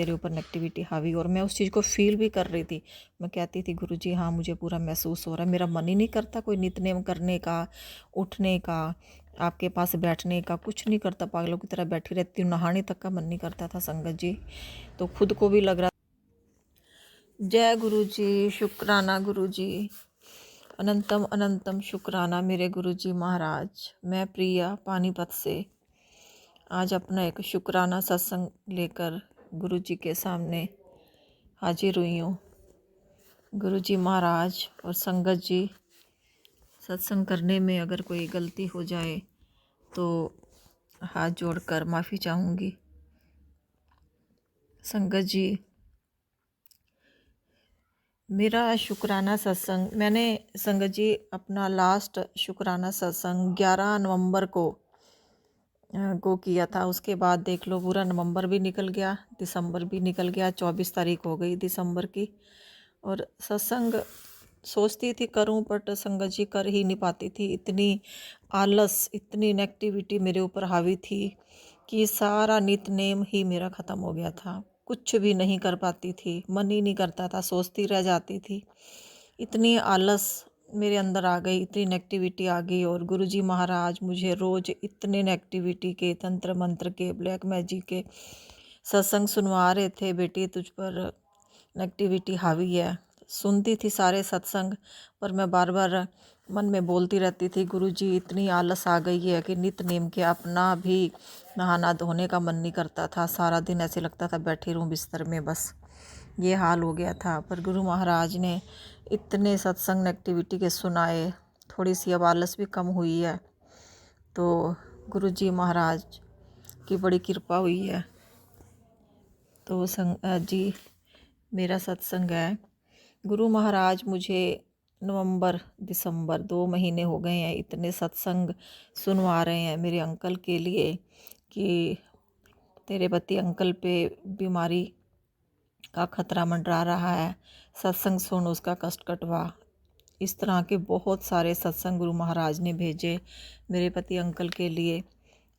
मेरे ऊपर नेगेटिविटी हावी, और मैं उस चीज़ को फील भी कर रही थी। मैं कहती थी गुरुजी हाँ मुझे पूरा महसूस हो रहा है, मेरा मन ही नहीं करता कोई नित्य करने का, उठने का, आपके पास बैठने का, कुछ नहीं करता, पागलों की तरह बैठी रहती हूँ, नहाने तक का मन नहीं करता था संगत जी। तो खुद को भी लग रहा। जय गुरु जी, शुक्राना गुरु जी, अनंतम अनंतम शुक्राना मेरे गुरु जी महाराज। मैं प्रिया पानीपत से आज अपना एक शुक्राना सत्संग लेकर गुरु जी के सामने हाजिर हुई हूँ। गुरु जी महाराज और संगत जी, सत्संग करने में अगर कोई गलती हो जाए तो हाथ जोड़कर माफ़ी चाहूँगी। संगत जी, मेरा शुक्राना सत्संग, मैंने संगत जी अपना लास्ट शुक्राना सत्संग 11 नवंबर को किया था। उसके बाद देख लो पूरा नवंबर भी निकल गया, दिसंबर भी निकल गया, 24 तारीख हो गई दिसंबर की। और सत्संग सोचती थी करूं, बट संगत जी कर ही नहीं पाती थी। इतनी आलस, इतनी नेगेटिविटी मेरे ऊपर हावी थी कि सारा नित नेम ही मेरा ख़त्म हो गया था। कुछ भी नहीं कर पाती थी, मन ही नहीं करता था, सोचती रह जाती थी। इतनी आलस मेरे अंदर आ गई, इतनी नेगेटिविटी आ गई। और गुरुजी महाराज मुझे रोज़ इतने नेगेटिविटी के, तंत्र मंत्र के, ब्लैक मैजिक के सत्संग सुनवा रहे थे। बेटी तुझ पर नेगेटिविटी हावी है। सुनती थी सारे सत्संग, पर मैं बार बार मन में बोलती रहती थी गुरुजी इतनी आलस आ गई है कि नित नेम के अपना भी नहाना धोने का मन नहीं करता था। सारा दिन ऐसे लगता था बैठी रहूं बिस्तर में, बस ये हाल हो गया था। पर गुरु महाराज ने इतने सत्संग नेगेटिविटी के सुनाए, थोड़ी सी अब आलस भी कम हुई है। तो गुरु जी महाराज की बड़ी कृपा हुई है। तो जी मेरा सत्संग है, गुरु महाराज मुझे नवंबर दिसंबर 2 महीने हो गए हैं इतने सत्संग सुनवा रहे हैं मेरे अंकल के लिए कि तेरे पति अंकल पे बीमारी का खतरा मंडरा रहा है, सत्संग सुन, उसका कष्ट कटवा। इस तरह के बहुत सारे सत्संग गुरु महाराज ने भेजे मेरे पति अंकल के लिए।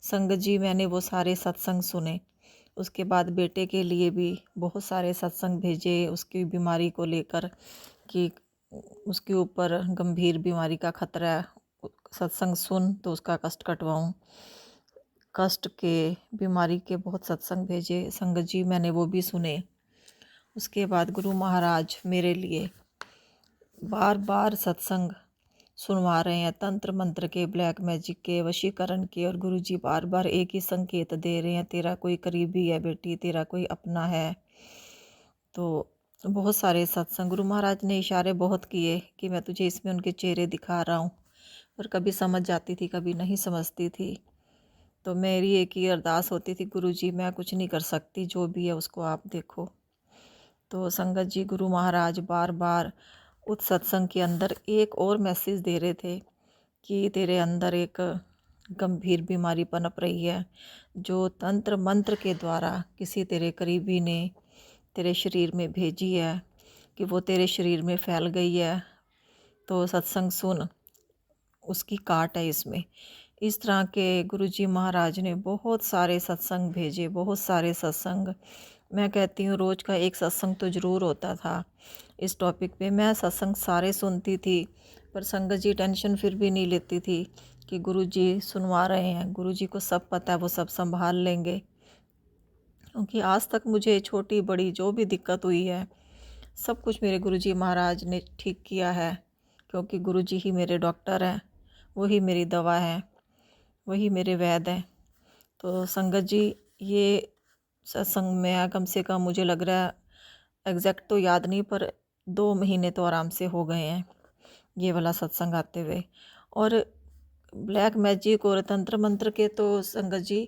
संगत जी मैंने वो सारे सत्संग सुने। उसके बाद बेटे के लिए भी बहुत सारे सत्संग भेजे उसकी बीमारी को लेकर कि उसके ऊपर गंभीर बीमारी का खतरा है, सत्संग सुन तो उसका कष्ट कटवाऊँ। कष्ट के, बीमारी के बहुत सत्संग भेजे संगत जी, मैंने वो भी सुने। उसके बाद गुरु महाराज मेरे लिए बार बार सत्संग सुनवा रहे हैं, तंत्र मंत्र के, ब्लैक मैजिक के, वशीकरण के। और गुरुजी बार बार एक ही संकेत दे रहे हैं, तेरा कोई करीबी है बेटी, तेरा कोई अपना है। तो बहुत सारे सत्संग गुरु महाराज ने इशारे बहुत किए कि मैं तुझे इसमें उनके चेहरे दिखा रहा हूँ। पर कभी समझ जाती थी, कभी नहीं समझती थी। तो मेरी एक ही अरदास होती थी, गुरुजी मैं कुछ नहीं कर सकती, जो भी है उसको आप देखो। तो संगत जी गुरु महाराज बार बार उस सत्संग के अंदर एक और मैसेज दे रहे थे कि तेरे अंदर एक गंभीर बीमारी पनप रही है, जो तंत्र मंत्र के द्वारा किसी तेरे करीबी ने तेरे शरीर में भेजी है, कि वो तेरे शरीर में फैल गई है। तो सत्संग सुन, उसकी काट है इसमें। इस तरह के गुरुजी महाराज ने बहुत सारे सत्संग भेजे, बहुत सारे सत्संग। मैं कहती हूँ रोज़ का एक सत्संग तो ज़रूर होता था इस टॉपिक पे। मैं सत्संग सारे सुनती थी, पर संगत जी टेंशन फिर भी नहीं लेती थी कि गुरुजी सुनवा रहे हैं, गुरुजी को सब पता है, वो सब संभाल लेंगे। क्योंकि आज तक मुझे छोटी बड़ी जो भी दिक्कत हुई है सब कुछ मेरे गुरुजी महाराज ने ठीक किया है, क्योंकि गुरुजी ही मेरे डॉक्टर हैं, वही मेरी दवा है, वही मेरे वैद्य हैं। तो संगत जी ये सत्संग में कम से कम मुझे लग रहा है, एग्जैक्ट तो याद नहीं, पर 2 महीने तो आराम से हो गए हैं ये वाला सत्संग आते हुए। और ब्लैक मैजिक और तंत्र मंत्र के तो संगत जी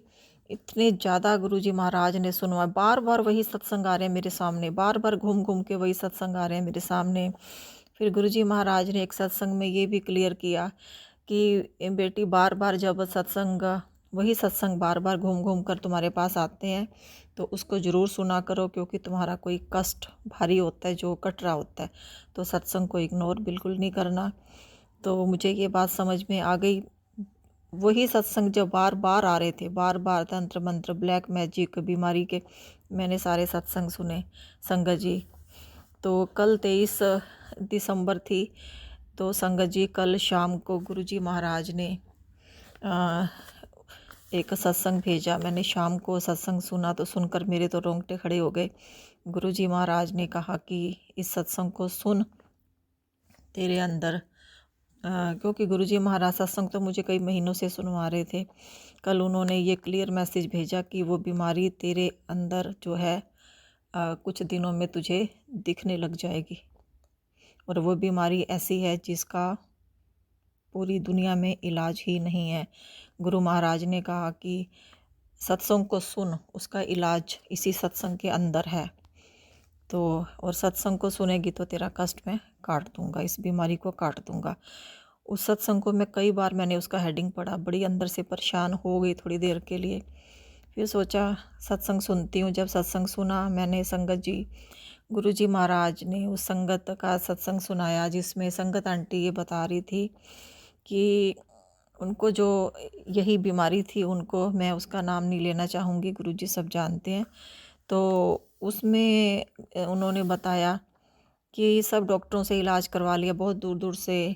इतने ज़्यादा गुरुजी महाराज ने सुनवाए। बार बार वही सत्संग आ रहे हैं मेरे सामने, बार बार घूम घूम के वही सत्संग आ रहे हैं मेरे सामने। फिर गुरुजी महाराज ने एक सत्संग में ये भी क्लियर किया कि बेटी बार बार जब सत्संग, वही सत्संग बार बार घूम घूम कर तुम्हारे पास आते हैं तो उसको ज़रूर सुना करो, क्योंकि तुम्हारा कोई कष्ट भारी होता है जो कट रहा होता है, तो सत्संग को इग्नोर बिल्कुल नहीं करना। तो मुझे ये बात समझ में आ गई। वही सत्संग जब बार बार आ रहे थे, बार बार तंत्र मंत्र, ब्लैक मैजिक, बीमारी के मैंने सारे सत्संग सुने संगत जी। तो कल 23 दिसंबर थी। तो संगत जी कल शाम को गुरुजी महाराज ने एक सत्संग भेजा। मैंने शाम को सत्संग सुना तो सुनकर मेरे तो रोंगटे खड़े हो गए। गुरुजी महाराज ने कहा कि इस सत्संग को सुन, तेरे अंदर क्योंकि गुरुजी महाराज सत्संग तो मुझे कई महीनों से सुनवा रहे थे। कल उन्होंने ये क्लियर मैसेज भेजा कि वो बीमारी तेरे अंदर जो है कुछ दिनों में तुझे दिखने लग जाएगी, और वो बीमारी ऐसी है जिसका पूरी दुनिया में इलाज ही नहीं है। गुरु महाराज ने कहा कि सत्संग को सुन, उसका इलाज इसी सत्संग के अंदर है। तो और सत्संग को सुनेगी तो तेरा कष्ट मैं काट दूंगा, इस बीमारी को काट दूंगा। उस सत्संग को मैं कई बार मैंने उसका हेडिंग पढ़ा, बड़ी अंदर से परेशान हो गई थोड़ी देर के लिए। फिर सोचा सत्संग सुनती हूँ। जब सत्संग सुना मैंने संगत जी, गुरुजी महाराज ने उस संगत का सत्संग सुनाया जिसमें संगत आंटी ये बता रही थी कि उनको जो यही बीमारी थी, उनको मैं उसका नाम नहीं लेना चाहूँगी, गुरुजी सब जानते हैं। तो उसमें उन्होंने बताया कि सब डॉक्टरों से इलाज करवा लिया, बहुत दूर दूर से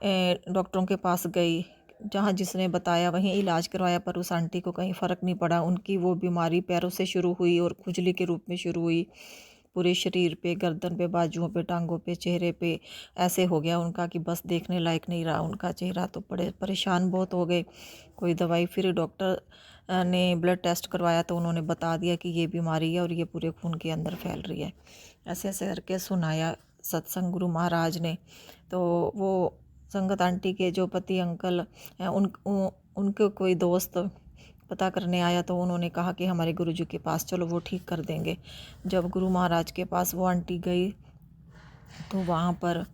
डॉक्टरों के पास गई, जहाँ जिसने बताया वहीं इलाज करवाया, पर उस आंटी को कहीं फ़र्क नहीं पड़ा। उनकी वो बीमारी पैरों से शुरू हुई और खुजली के रूप में शुरू हुई, पूरे शरीर पे, गर्दन पे, बाजुओं पे, टांगों पे, चेहरे पे ऐसे हो गया उनका कि बस देखने लायक नहीं रहा उनका चेहरा। तो बड़े परेशान बहुत हो गए। कोई दवाई, फिर डॉक्टर ने ब्लड टेस्ट करवाया तो उन्होंने बता दिया कि ये बीमारी है और ये पूरे खून के अंदर फैल रही है। ऐसे ऐसे करके सुनाया सत्संग गुरु महाराज ने। तो वो संगत आंटी के जो पति अंकल हैं, उनके कोई दोस्त पता करने आया तो उन्होंने कहा कि हमारे गुरुजी के पास चलो, वो ठीक कर देंगे। जब गुरु महाराज के पास वो आंटी गई तो वहाँ पर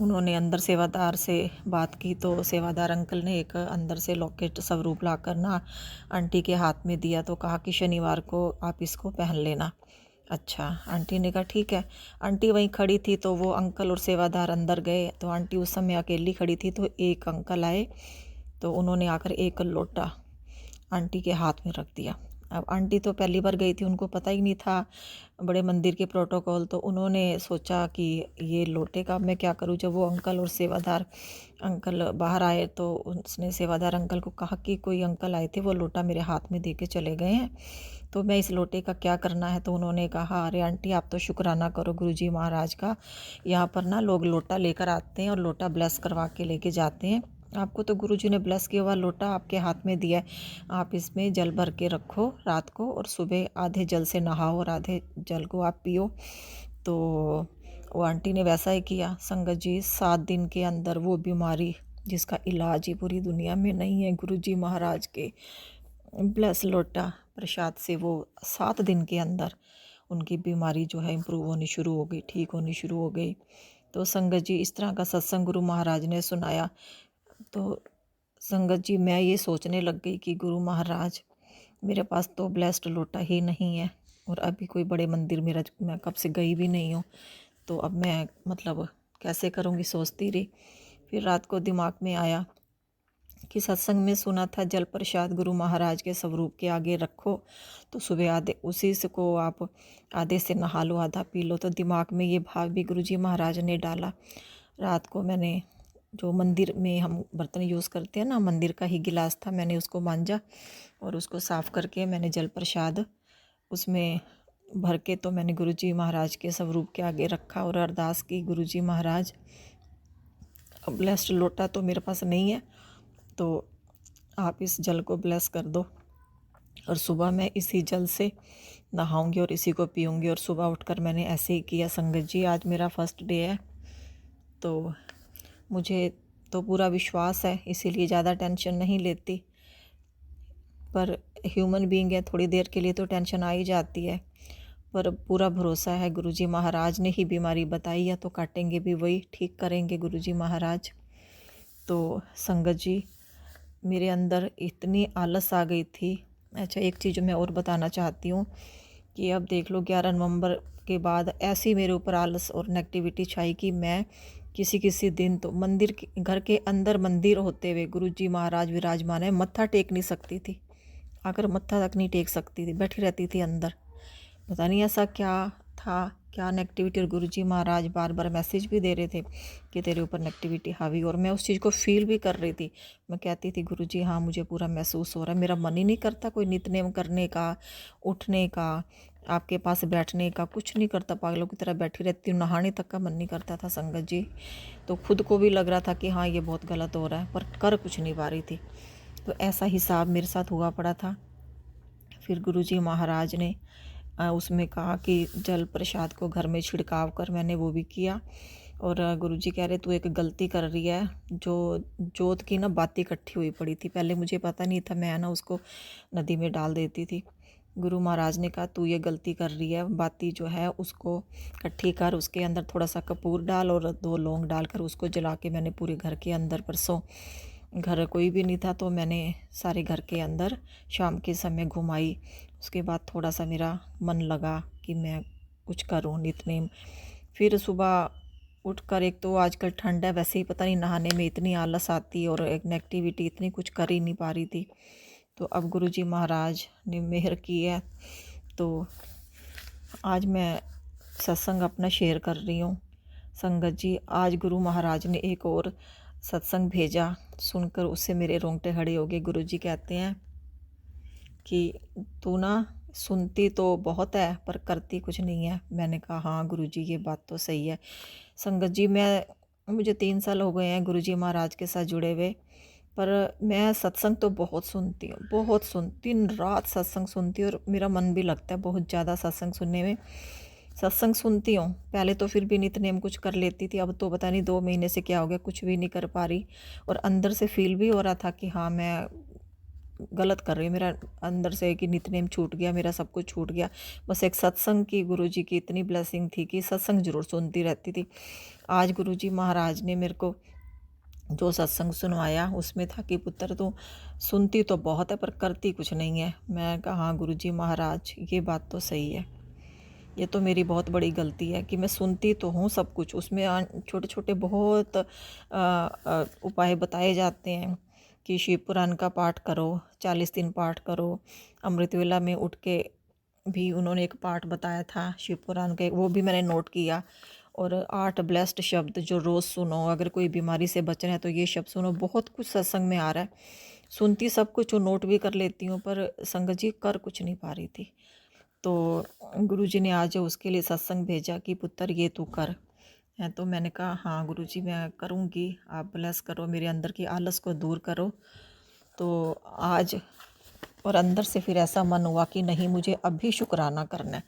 उन्होंने अंदर सेवादार से बात की, तो सेवादार अंकल ने एक अंदर से लॉकेट स्वरूप ला कर ना आंटी के हाथ में दिया, तो कहा कि शनिवार को आप इसको पहन लेना। अच्छा, आंटी ने कहा ठीक है। आंटी वहीं खड़ी थी तो वो अंकल और सेवादार अंदर गए, तो आंटी उस समय अकेली खड़ी थी। तो एक अंकल आए तो उन्होंने आकर एक लोटा आंटी के हाथ में रख दिया। अब आंटी तो पहली बार गई थी, उनको पता ही नहीं था बड़े मंदिर के प्रोटोकॉल। तो उन्होंने सोचा कि ये लोटे का मैं क्या करूं। जब वो अंकल और सेवादार अंकल बाहर आए तो उसने सेवादार अंकल को कहा कि कोई अंकल आए थे, वो लोटा मेरे हाथ में दे के चले गए हैं, तो मैं इस लोटे का क्या करना है। तो उन्होंने कहा अरे आंटी आप तो शुक्राना करो गुरुजी महाराज का, यहाँ पर ना लोग लोटा लेकर आते हैं और लोटा ब्लेस करवा के लेके जाते हैं। आपको तो गुरुजी ने ब्लेस किया हुआ लोटा आपके हाथ में दिया है, आप इसमें जल भर के रखो रात को, और सुबह आधे जल से नहाओ और आधे जल को आप पियो। तो वो आंटी ने वैसा ही किया। संगत जी 7 दिन के अंदर वो बीमारी जिसका इलाज ही पूरी दुनिया में नहीं है, गुरुजी महाराज के ब्लेस लोटा प्रसाद से वो 7 दिन के अंदर उनकी बीमारी जो है इम्प्रूव होनी शुरू हो गई, ठीक होनी शुरू हो गई। तो संगत जी इस तरह का सत्संग गुरु महाराज ने सुनाया। तो संगत जी मैं ये सोचने लग गई कि गुरु महाराज मेरे पास तो ब्लेस्ड लोटा ही नहीं है, और अभी कोई बड़े मंदिर मेरा मैं कब से गई भी नहीं हूँ, तो अब मैं मतलब कैसे करूँगी, सोचती रही। फिर रात को दिमाग में आया कि सत्संग में सुना था जल प्रसाद गुरु महाराज के स्वरूप के आगे रखो, तो सुबह आधे उसी से को आप आधे से नहा लो, आधा पी लो। तो दिमाग में ये भाव भी गुरुजी महाराज ने डाला। रात को मैंने जो मंदिर में हम बर्तन यूज़ करते हैं ना, मंदिर का ही गिलास था, मैंने उसको मांजा और उसको साफ़ करके मैंने जल प्रसाद उसमें भर के तो मैंने गुरुजी महाराज के स्वरूप के आगे रखा और अरदास की, गुरुजी महाराज अब ब्लेस्ड लोटा तो मेरे पास नहीं है, तो आप इस जल को ब्लेस कर दो, और सुबह मैं इसी जल से नहाऊंगी और इसी को पीऊँगी। और सुबह उठकर मैंने ऐसे ही किया। संगत जी आज मेरा फर्स्ट डे है, तो मुझे तो पूरा विश्वास है, इसीलिए ज़्यादा टेंशन नहीं लेती, पर ह्यूमन बीइंग है, थोड़ी देर के लिए तो टेंशन आ ही जाती है, पर पूरा भरोसा है गुरुजी महाराज ने ही बीमारी बताई है, तो काटेंगे भी वही, ठीक करेंगे गुरुजी महाराज। तो संगत जी मेरे अंदर इतनी आलस आ गई थी। अच्छा एक चीज़ मैं और बताना चाहती हूँ कि अब देख लो 11 नवंबर के बाद ऐसी मेरे ऊपर आलस और नेगेटिविटी छाई कि मैं किसी किसी दिन तो मंदिर घर के अंदर मंदिर होते हुए गुरुजी महाराज विराजमान है, मत्था टेक नहीं सकती थी। आकर मत्था तक नहीं टेक सकती थी, बैठी रहती थी अंदर। पता नहीं ऐसा क्या था, क्या नेगेटिविटी। और गुरुजी महाराज बार बार मैसेज भी दे रहे थे कि तेरे ऊपर नेगेटिविटी हावी, और मैं उस चीज़ को फील भी कर रही थी। मैं कहती थी गुरुजी हाँ मुझे पूरा महसूस हो रहा है, मेरा मन ही नहीं करता कोई नित्य करने का, उठने का, आपके पास बैठने का, कुछ नहीं करता, पागलों की तरह बैठी रहती हूँ, नहाने तक का मन नहीं करता था संगत जी। तो खुद को भी लग रहा था कि हाँ ये बहुत गलत हो रहा है, पर कर कुछ नहीं पा रही थी। तो ऐसा हिसाब मेरे साथ हुआ पड़ा था। फिर गुरुजी महाराज ने उसमें कहा कि जल प्रसाद को घर में छिड़काव कर, मैंने वो भी किया। और गुरुजी कह रहे तू एक गलती कर रही है, जो जोत की ना बाती इकट्ठी हुई पड़ी थी, पहले मुझे पता नहीं था, मैं ना उसको नदी में डाल देती थी। गुरु महाराज ने कहा तू ये गलती कर रही है, बाती जो है उसको इकट्ठी कर, उसके अंदर थोड़ा सा कपूर डाल और 2 लौंग डालकर उसको जला के मैंने पूरे घर के अंदर, परसों घर कोई भी नहीं था तो मैंने सारे घर के अंदर शाम के समय घुमाई। उसके बाद थोड़ा सा मेरा मन लगा कि मैं कुछ करूं नित्य। फिर सुबह उठकर, एक तो आजकल ठंड है, वैसे ही पता नहीं नहाने में इतनी आलस आती और एक नेगेटिविटी इतनी, कुछ कर ही नहीं पा रही थी। तो अब गुरुजी महाराज ने मेहर की है, तो आज मैं सत्संग अपना शेयर कर रही हूँ। संगत जी, आज गुरु महाराज ने एक और सत्संग भेजा, सुनकर उससे मेरे रोंगटे खड़े हो गए। गुरुजी कहते हैं कि तू ना सुनती तो बहुत है पर करती कुछ नहीं है। मैंने कहा हाँ गुरुजी ये बात तो सही है। संगत जी, मुझे 3 साल हो गए हैं गुरुजी महाराज के साथ जुड़े हुए, पर मैं सत्संग तो बहुत सुनती हूँ, बहुत दिन रात सत्संग सुनती हूँ, और मेरा मन भी लगता है बहुत ज़्यादा सत्संग सुनने में। सत्संग सुनती हूँ, पहले तो फिर भी नित्य कुछ कर लेती थी, अब तो पता नहीं 2 महीने से क्या हो गया, कुछ भी नहीं कर पा रही। और अंदर से फील भी हो रहा था कि हाँ मैं गलत कर रही हूँ, मेरा अंदर से कि नित्य छूट गया, मेरा सब कुछ छूट गया। बस एक सत्संग की गुरुजी की इतनी ब्लेसिंग थी कि सत्संग जरूर सुनती रहती थी। आज गुरुजी महाराज ने मेरे को जो सत्संग सुनवाया उसमें था कि पुत्र तू सुनती तो बहुत है पर करती कुछ नहीं है। मैं कहा हाँ गुरुजी महाराज ये बात तो सही है, ये तो मेरी बहुत बड़ी गलती है कि मैं सुनती तो हूँ सब कुछ, उसमें छोटे छोटे बहुत उपाय बताए जाते हैं कि शिव पुराण का पाठ करो, 40 दिन पाठ करो। अमृतवेला में उठ के भी उन्होंने एक पाठ बताया था शिव पुराण के, वो भी मैंने नोट किया। और 8 ब्लेस्ड शब्द जो रोज़ सुनो, अगर कोई बीमारी से बच रहे हैं तो ये शब्द सुनो। बहुत कुछ सत्संग में आ रहा है, सुनती सब कुछ और नोट भी कर लेती हूँ, पर संगत जी कर कुछ नहीं पा रही थी। तो गुरुजी ने आज उसके लिए सत्संग भेजा कि पुत्र ये तू कर है। तो मैंने कहा हाँ गुरुजी मैं करूँगी, आप ब्लेस करो, मेरे अंदर की आलस को दूर करो। तो आज और अंदर से फिर ऐसा मन हुआ कि नहीं मुझे अभी शुक्राना करना है।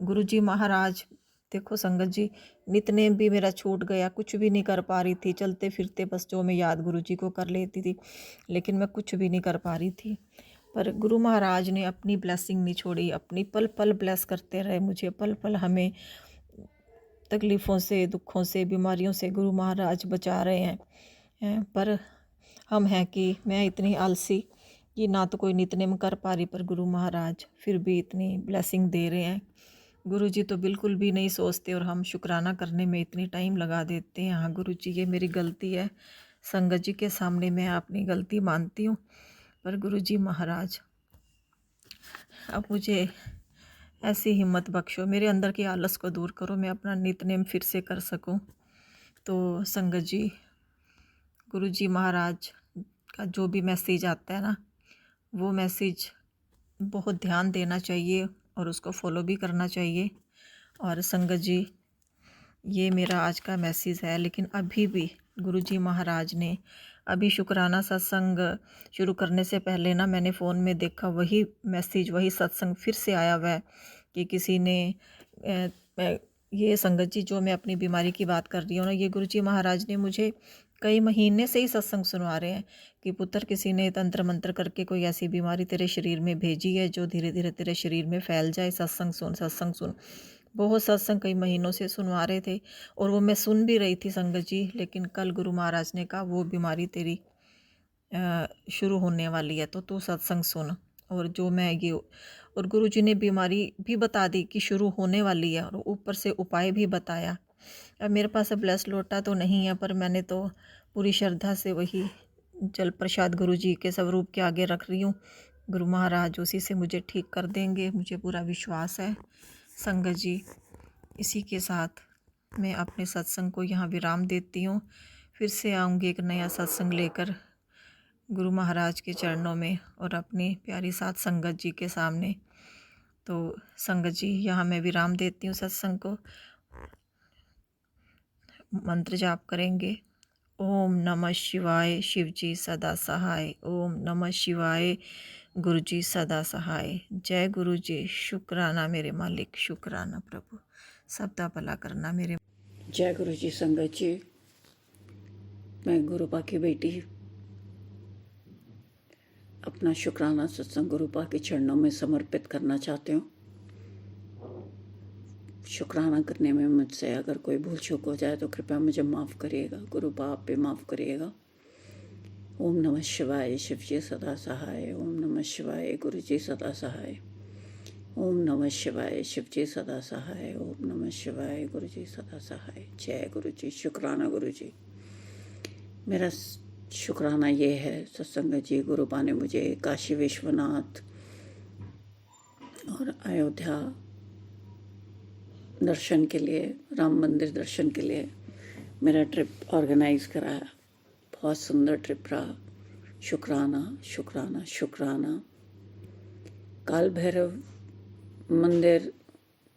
गुरुजी महाराज देखो संगत जी, नितनेम भी मेरा छूट गया, कुछ भी नहीं कर पा रही थी, चलते फिरते बस जो मैं याद गुरुजी को कर लेती थी, लेकिन मैं कुछ भी नहीं कर पा रही थी। पर गुरु महाराज ने अपनी ब्लेसिंग नहीं छोड़ी, अपनी पल पल ब्लेस करते रहे मुझे, पल पल हमें तकलीफ़ों से, दुखों से, बीमारियों से गुरु महाराज बचा रहे हैं। पर हम हैं कि मैं इतनी आलसी कि ना तो कोई नित्य कर पा रही, पर गुरु महाराज फिर भी इतनी ब्लेसिंग दे रहे हैं। गुरु जी तो बिल्कुल भी नहीं सोचते और हम शुक्राना करने में इतनी टाइम लगा देते हैं। हाँ गुरु जी ये मेरी गलती है, संगत जी के सामने मैं अपनी गलती मानती हूँ, पर गुरु जी महाराज अब मुझे ऐसी हिम्मत बख्शो, मेरे अंदर की आलस को दूर करो, मैं अपना नित्य फिर से कर सकूं। तो संगत जी, गुरु जी महाराज का जो भी मैसेज आता है ना, वो मैसेज बहुत ध्यान देना चाहिए और उसको फॉलो भी करना चाहिए। और संगत जी ये मेरा आज का मैसेज है। लेकिन अभी भी गुरुजी महाराज ने अभी शुक्राना सत्संग शुरू करने से पहले ना मैंने फ़ोन में देखा, वही मैसेज वही सत्संग फिर से आया हुआ है कि किसी ने ये संगत जी जो मैं अपनी बीमारी की बात कर रही हूँ ना, ये गुरुजी महाराज ने मुझे कई महीने से ही सत्संग सुनवा रहे हैं कि पुत्र किसी ने तंत्र मंत्र करके कोई ऐसी बीमारी तेरे शरीर में भेजी है जो धीरे धीरे तेरे शरीर में फैल जाए, सत्संग सुन सत्संग सुन। बहुत सत्संग कई महीनों से सुनवा रहे थे और वो मैं सुन भी रही थी संगत जी। लेकिन कल गुरु महाराज ने कहा वो बीमारी तेरी शुरू होने वाली है तो तू सत्संग सुन। और जो मैं ये और गुरु जी ने बीमारी भी बता दी कि शुरू होने वाली है और ऊपर से उपाय भी बताया। अब मेरे पास ब्लेस लोटा तो नहीं है, पर मैंने तो पूरी श्रद्धा से वही जल प्रसाद गुरु जी के स्वरूप के आगे रख रही हूँ गुरु महाराज उसी से मुझे ठीक कर देंगे, मुझे पूरा विश्वास है। संगत जी, इसी के साथ मैं अपने सत्संग को यहाँ विराम देती हूँ। फिर से आऊँगी एक नया सत्संग लेकर गुरु महाराज के चरणों में और अपनी प्यारी साथ संगत जी के सामने। तो संगत जी, यहाँ मैं विराम देती हूँ सत्संग को। मंत्र जाप करेंगे। ओम नमः शिवाय, शिव जी सदा सहाय। ओम नमः शिवाय, गुरु जी सदा सहाय। जय गुरु जी। शुक्राना मेरे मालिक, शुक्राना प्रभु, सबदा भला करना मेरे। जय गुरु जी। संगत जी, मैं गुरुपा की बेटी अपना शुक्राना सत्संग गुरुपा के चरणों में समर्पित करना चाहती हूँ। शुक्राना करने में मुझसे अगर कोई भूल चूक हो जाए तो कृपया मुझे माफ़ करिएगा। गुरुपा आप पे माफ़ करिएगा। ओम नमः शिवाय, शिव जी सदा सहाय। ओम नमः शिवाय, गुरु जी सदा सहाय। ओम नमः शिवाय, शिव जी सदा सहाय। ओम नमः शिवाय, गुरु जी सदा सहाय। जय गुरु जी। शुक्राना गुरु जी। मेरा शुक्राना ये है सत्संग जी, गुरुपा ने मुझे काशी विश्वनाथ और अयोध्या दर्शन के लिए, राम मंदिर दर्शन के लिए मेरा ट्रिप ऑर्गेनाइज कराया। बहुत सुंदर ट्रिप रहा। शुक्राना शुक्राना शुक्राना। काल भैरव मंदिर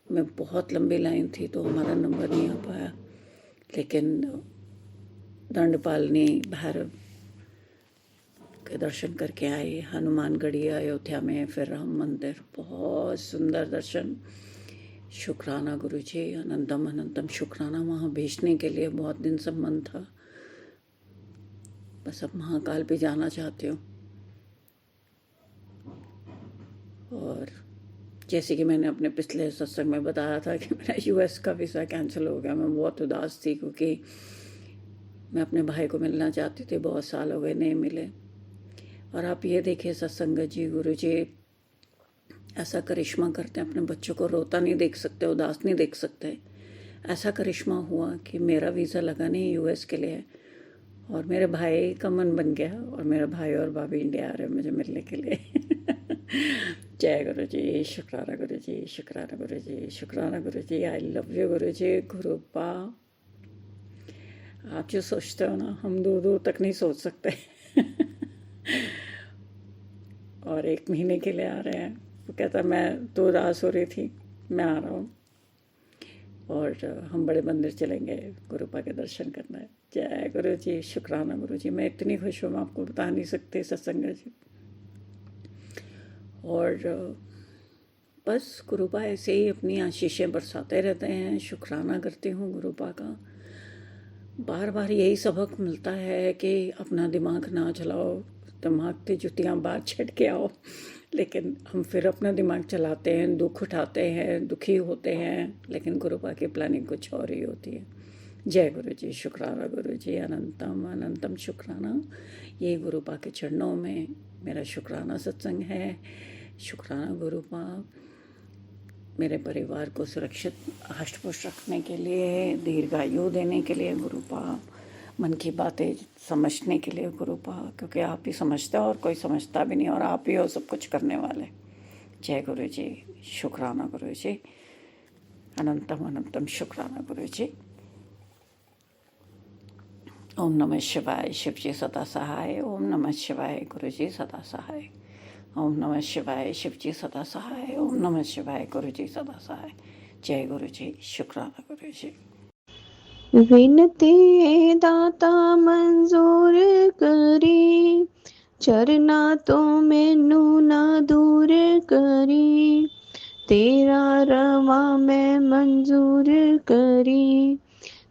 में बहुत लंबी लाइन थी तो हमारा नंबर नहीं आ पाया, लेकिन दंडपालनी भैरव के दर्शन करके आए। हनुमानगढ़ी अयोध्या में, फिर राम मंदिर, बहुत सुंदर दर्शन। शुक्राना गुरु जी। अनंतम अनंतम शुक्राना। वहाँ भेजने के लिए बहुत दिन से मन था, बस अब महाकाल भी जाना चाहती हूँ। और जैसे कि मैंने अपने पिछले सत्संग में बताया था कि मेरा यूएस का वीज़ा कैंसिल हो गया। मैं बहुत उदास थी क्योंकि मैं अपने भाई को मिलना चाहती थी, बहुत साल हो गए नहीं मिले। और आप ये देखिए सत्संग जी, गुरु जी ऐसा करिश्मा करते हैं, अपने बच्चों को रोता नहीं देख सकते, उदास नहीं देख सकते। ऐसा करिश्मा हुआ कि मेरा वीज़ा लगा नहीं यूएस के लिए और मेरे भाई का मन बन गया और मेरे भाई और भाभी इंडिया आ रहे हैं मुझे मिलने के लिए। जय गुरु जी। शुक्राना गुरु जी, शुक्राना गुरु जी, शुक्राना गुरु जी। आई लव यू गुरु जी। गुरुपा, आप जो सोचते हो ना, हम दूर दूर तक नहीं सोच सकते। और 1 महीने के लिए आ रहे हैं। वो कहता मैं तो उदास हो रही थी, मैं आ रहा हूँ और हम बड़े मंदिर चलेंगे, गुरुपा के दर्शन करना है। जय गुरु जी। शुक्राना गुरु जी। मैं इतनी खुश हूँ, मैं आपको बता नहीं सकती सत्संग जी। और बस गुरुपा ऐसे ही अपनी आशीषें बरसाते रहते हैं। शुक्राना करती हूँ गुरुपा का। बार बार यही सबक मिलता है कि अपना दिमाग ना चलाओ, दिमाग की जुतियाँ बाहर छट के आओ। लेकिन हम फिर अपना दिमाग चलाते हैं, दुख उठाते हैं, दुखी होते हैं, लेकिन गुरुपा की प्लानिंग कुछ और ही होती है। जय गुरु जी। शुक्राना गुरु जी। अनंतम अनंतम शुक्राना। ये गुरुपा के चरणों में मेरा शुक्राना सत्संग है। शुक्राना गुरुपा मेरे परिवार को सुरक्षित हष्ट-पुष्ट रखने के लिए, दीर्घायु देने के लिए गुरुपा, मन की बातें समझने के लिए गुरुपा, क्योंकि आप ही समझते हो और कोई समझता भी नहीं, और आप ही हो सब कुछ करने वाले। जय गुरु जी। शुक्राना गुरु जी। अनंतम अनंतम शुक्राना गुरु जी। ओम नमः शिवाय, शिव जी सदा सहाय। ओम नमः शिवाय, गुरु जी सदा सहाय। ओम नमः शिवाय, शिव जी सदा सहाय। ओम नमः शिवाय, गुरु जी सदा सहाय। जय गुरु जी। शुक्राना गुरु जी। विनती दाता मंजूर करी, चरना तो मैनू ना दूर करी, तेरा रवा मैं मंजूर करी।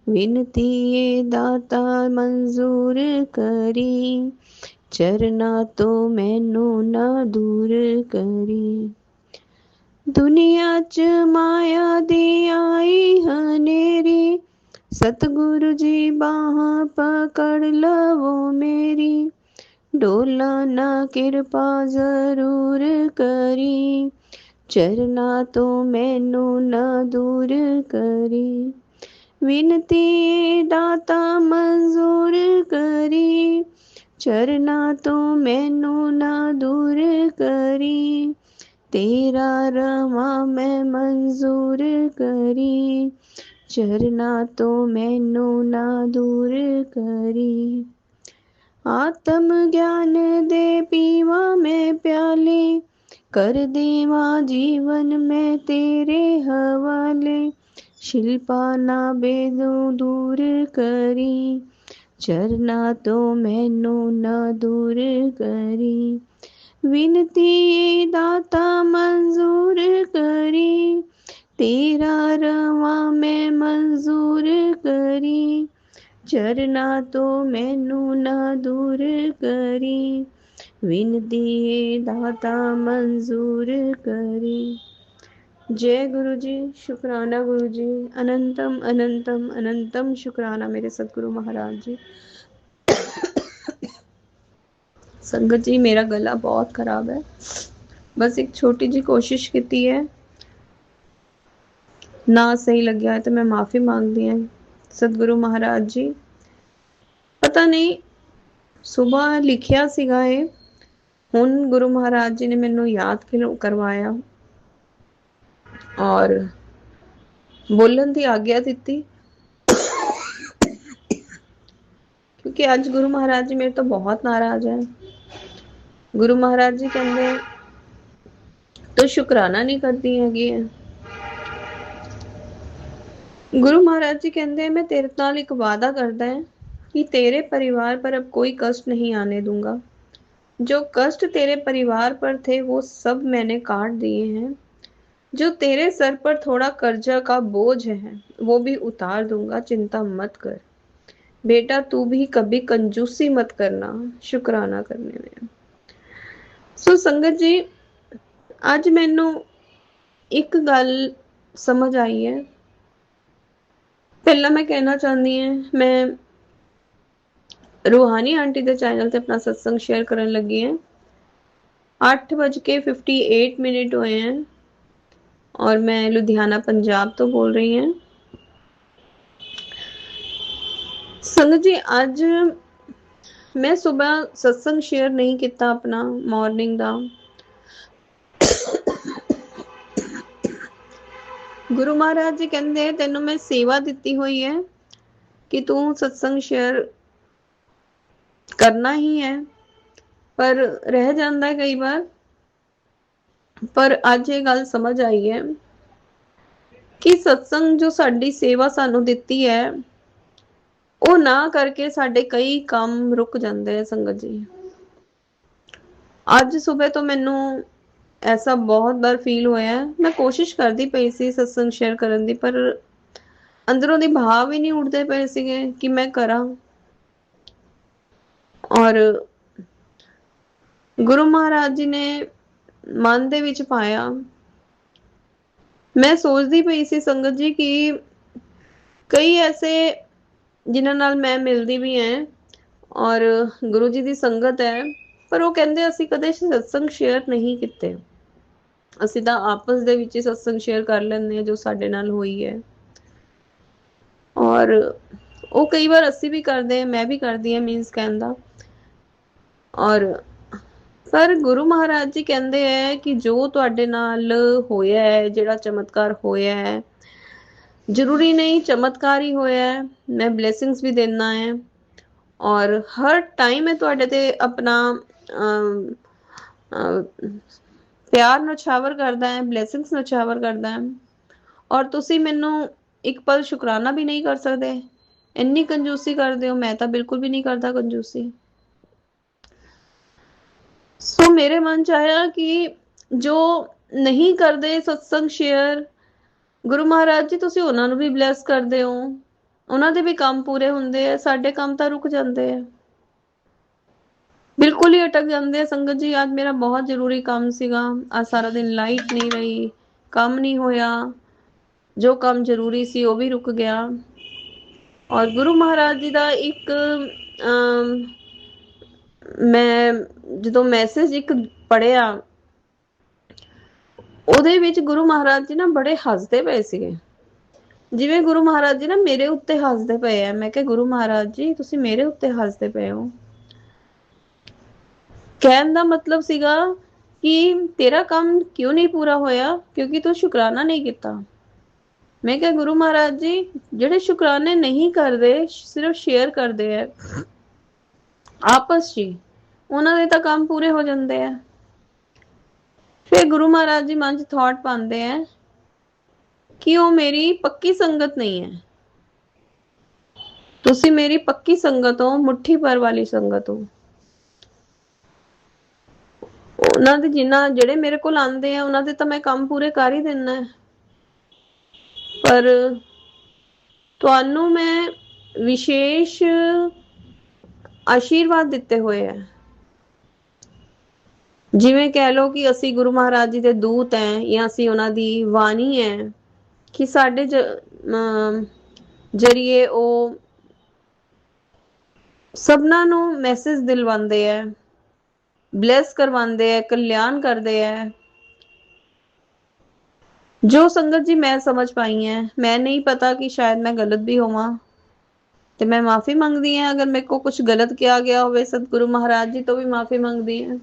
विनती दाता मंजूर करी, चरना तो मैनू ना दूर करी। दुनिया च माया दी आई हनेरी, सतगुरु जी बाहां पकड़ लवो मेरी, डोला ना कृपा जरूर करी, चरना तो मैनू ना दूर करी। विनती दाता मंजूर करी, ਚਰਨਾਂ ਤੋਂ ਮੈਨੂੰ ਨਾ ਦੂਰ ਕਰੀ, ਤੇਰਾ ਰਵਾਂ ਮੈਂ ਮਨਜ਼ੂਰ ਕਰੀ, ਚਰਨਾਂ ਤੋਂ ਮੈਨੂੰ ਨਾ ਦੂਰ ਕਰੀ। ਆਤਮ ਗਿਆਨ ਦੇ ਪੀਵਾ ਮੈਂ ਪਿਆਲੇ, ਕਰ ਦੇਵਾਂ ਜੀਵਨ ਮੈਂ ਤੇਰੇ ਹਵਾਲੇ, ਸ਼ਿਲਪਾ ਨਾ ਬੇਦੋਂ ਦੂਰ ਕਰੀ, ਚਰਨਾਂ ਤੋਂ ਮੈਨੂੰ ਨਾ ਦੂਰ ਕਰੀ। ਵਿਨਤੀ ਏ ਦਾਤਾ ਮਨਜ਼ੂਰ ਕਰੀ, ਤੇਰਾ ਰਵਾਂ ਮੈਂ ਮਨਜ਼ੂਰ ਕਰੀ, ਚਰਨਾਂ ਤੋਂ ਮੈਨੂੰ ਨਾ ਦੂਰ ਕਰੀ, ਵਿਨਤੀ ਏ ਦਾਤਾ ਮਨਜ਼ੂਰ ਕਰੀ। जय गुरु जी, शुक्राना गुरु जी, अनंतम अनंतम अनंतम शुक्राना मेरे सतगुरु महाराज जी। संगत जी मेरा गला बहुत खराब है, बस एक छोटी जी कोशिश की है, ना सही लग्या है तो मैं माफ़ी मांगदी है सतगुरु महाराज जी। पता नहीं सुबह लिखिया सीगा ये, हुण गुरु महाराज जी ने मैनू याद करवाया और बोलन की आग्ञा दी, क्योंकि अज गुरु महाराज जी मेरे तो बहुत नाराज है। गुरु महाराज जी कहते तो शुकराना नहीं करती हैगी है। गुरु महाराज जी कहते मैं तेरे नाल एक वादा करता है कि तेरे परिवार पर अब कोई कष्ट नहीं आने दूंगा, जो कष्ट तेरे परिवार पर थे वो सब मैंने काट दिए हैं, जो तेरे सर पर थोड़ा कर्जा का बोझ है वो भी उतार दूंगा, चिंता मत कर बेटा, तू भी कभी कंजूसी मत करना शुक्राना करने में। सो संगत जी अज मैनू एक गल समझ आई है। पहला मैं कहना चाहती है, मैं रूहानी आंटी के चैनल से अपना सत्संग शेयर करने लगी है। 8:58 हुए हैं और मैं लुधियाना पंजाब तो बोल रही हूँ। संगत जी अज मैं सुबह सत्संग शेयर नहीं किया अपना मॉर्निंग का। गुरु महाराज जी कहते तेनों मैं सेवा दी हुई है कि तू सत्संग शेयर करना ही है, पर रह जाता है कई बार। पर अज ये गल समझ आई है कि सत्संग जो साडी सेवा सानू दिती है वो ना करके साडे कई काम रुक जाते हैं। संगत जी अज सुबह तो मैनू ऐसा बहुत बार फील होया, मैं कोशिश करती पई सी सत्संग शेयर करन दी, पर अंदरों दी भाव ही नहीं उठते पे सीगे कि मैं करा। और गुरु महाराज जी ने मन दे विच पाया। मैं सोचती पई सी संगत जी कि कई ऐसे जिन्हां नाल मैं मिलदी भी है और गुरु जी दी संगत है, पर वो कहंदे असीं कदे सत्संग शेयर नहीं कीते, असीं तां आपस दे विच सत्संग शेयर कर लैंदे हैं जो साडे नाल होई है। और वो कई बार असीं भी करदे हैं, मैं भी करदी हां, मीनस कहण दा। और पर गुरु महाराज जी कहते हैं कि जो तुहाडे नाल होया है, जिहड़ा चमत्कार होया है, जरूरी नहीं चमत्कार ही होया है, मैं ब्लैसिंग्स भी देना है और हर टाइम मैं तुहाडे ते अपना प्यार नछावर करदा है, ब्लैसिंग्स नछावर करदा है। और तुसी मैनू एक पल शुकराना भी नहीं कर सकते, इन्नी कंजूसी करदे हो। मैं तो बिल्कुल भी नहीं करता कंजूसी। सो मेरे मन च आया कि जो नहीं करते सत्संग शेयर, गुरु महाराज जी तुसी उन्हां नूं भी ब्लैस करदे हो, उन्हां दे भी काम पूरे हुंदे आ, साडे काम तां रुक जांदे आ, बिल्कुल ही अटक जाते हैं। संगत जी आज मेरा बहुत जरूरी काम सीगा, आज सारा दिन लाइट नहीं रही, काम नहीं होया, जो काम जरूरी सी वो भी रुक गया। और गुरु महाराज जी का एक मैं जो मैसेज एक पढ़िया, ਉਹਦੇ ਵਿੱਚ गुरु महाराज जी ना बड़े हसते पे ਸੀਗੇ, जिवें गुरु महाराज जी ना मेरे उत्ते हसते पे है। मैं कहा गुरु महाराज जी तुसी मेरे उत्ते हसते पे हो। ਕਹਿਣ ਦਾ ਮਤਲਬ ਸੀਗਾ ਕਿ ਤੇਰਾ ਕੰਮ ਕਿਉਂ ਨਹੀਂ ਪੂਰਾ ਹੋਇਆ, ਕਿਉਂਕਿ ਤੂੰ ਸ਼ੁਕਰਾਨਾ ਨਹੀਂ ਕੀਤਾ। ਮੈਂ ਕਿਹਾ ਗੁਰੂ ਮਹਾਰਾਜ ਜੀ, ਜਿਹੜੇ ਸ਼ੁਕਰਾਨੇ ਨਹੀਂ ਕਰਦੇ, ਸਿਰਫ ਸ਼ੇਅਰ ਕਰਦੇ ਆ ਆਪਸ 'ਚ ਹੀ, ਉਹਨਾਂ ਦੇ ਤਾਂ ਕੰਮ ਪੂਰੇ ਹੋ ਜਾਂਦੇ ਆ। ਫਿਰ ਗੁਰੂ ਮਹਾਰਾਜ ਜੀ ਮਨ 'ਚ ਥਾਟ ਪਾਉਂਦੇ ਆ ਕਿ ਉਹ ਮੇਰੀ ਪੱਕੀ ਸੰਗਤ ਨਹੀਂ ਹੈ। ਤੁਸੀਂ ਮੇਰੀ ਪੱਕੀ ਸੰਗਤ ਹੋ, ਮੁੱਠੀ ਭਰ ਵਾਲੀ ਸੰਗਤ ਹੋ। ਉਹਨਾਂ ਦੇ ਜਿਹੜੇ ਮੇਰੇ ਕੋਲ ਆਉਂਦੇ ਆ, ਉਹਨਾਂ ਦੇ ਤਾਂ ਮੈਂ ਕੰਮ ਪੂਰੇ ਕਰ ਹੀ ਦਿੰਨਾ ਹੈ, ਪਰ ਤੁਹਾਨੂੰ ਮੈਂ ਵਿਸ਼ੇਸ਼ ਆਸ਼ੀਰਵਾਦ ਦਿੱਤੇ ਹੋਏ ਆ। ਜਿਵੇਂ ਕਹਿ ਲਓ ਕਿ ਅਸੀਂ ਗੁਰੂ ਮਹਾਰਾਜ ਜੀ ਦੇ ਦੂਤ ਹੈ, ਜਾਂ ਅਸੀਂ ਉਹਨਾਂ ਦੀ ਬਾਣੀ ਹੈ, ਕਿ ਸਾਡੇ ਜਰੀਏ ਉਹ ਸਭਨਾਂ ਨੂੰ ਮੈਸੇਜ ਦਿਲਵਾਉਂਦੇ ਹੈ, ਬਲੈਸ ਕਰਵਾਉਂਦੇ ਹੈ, ਕਲਿਆਣ ਕਰਦੇ ਹੈ। ਜੋ ਸੰਗਤ ਜੀ ਮੈਂ ਸਮਝ ਪਾਈ ਹੈ, ਮੈਂ ਨਹੀਂ ਪਤਾ ਕਿ ਸ਼ਾਇਦ ਮੈਂ ਗਲਤ ਵੀ ਹੋਵਾਂ, ਤੇ ਮੈਂ ਮਾਫੀ ਮੰਗਦੀ ਹਾਂ ਅਗਰ ਮੇਰੇ को कुछ गलत किया गया होवे। सतगुरु महाराज जी तो भी माफी मंगदी है।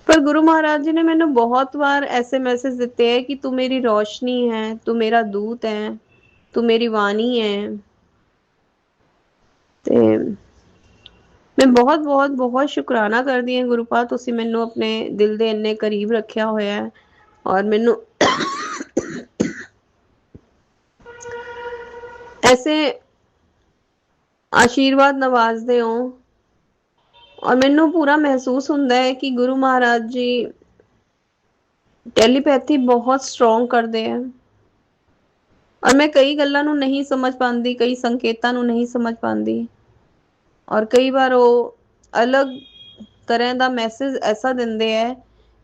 पर गुरु महाराज जी ने मैंने बहुत बार ऐसे मैसेज दिते हैं कि तू मेरी रोशनी है, तू मेरा दूत है, तू मेरी वाणी है। ते मैं बहुत बहुत बहुत शुकराना करदी हां गुरु पा, तुसी मैनू अपने दिल दे इन्ने करीब रखिया होया है और मैनू ऐसे आशीर्वाद नवाजदे हो। और मैनू पूरा महसूस हुंदा है कि गुरु महाराज जी टैलीपैथी बहुत स्ट्रोंग करते हैं, और मैं कई गल्लां नू नहीं समझ पाती, कई संकेतां नू नहीं समझ पाती, और कई बार वो अलग तरह का मैसेज ऐसा दिंदे है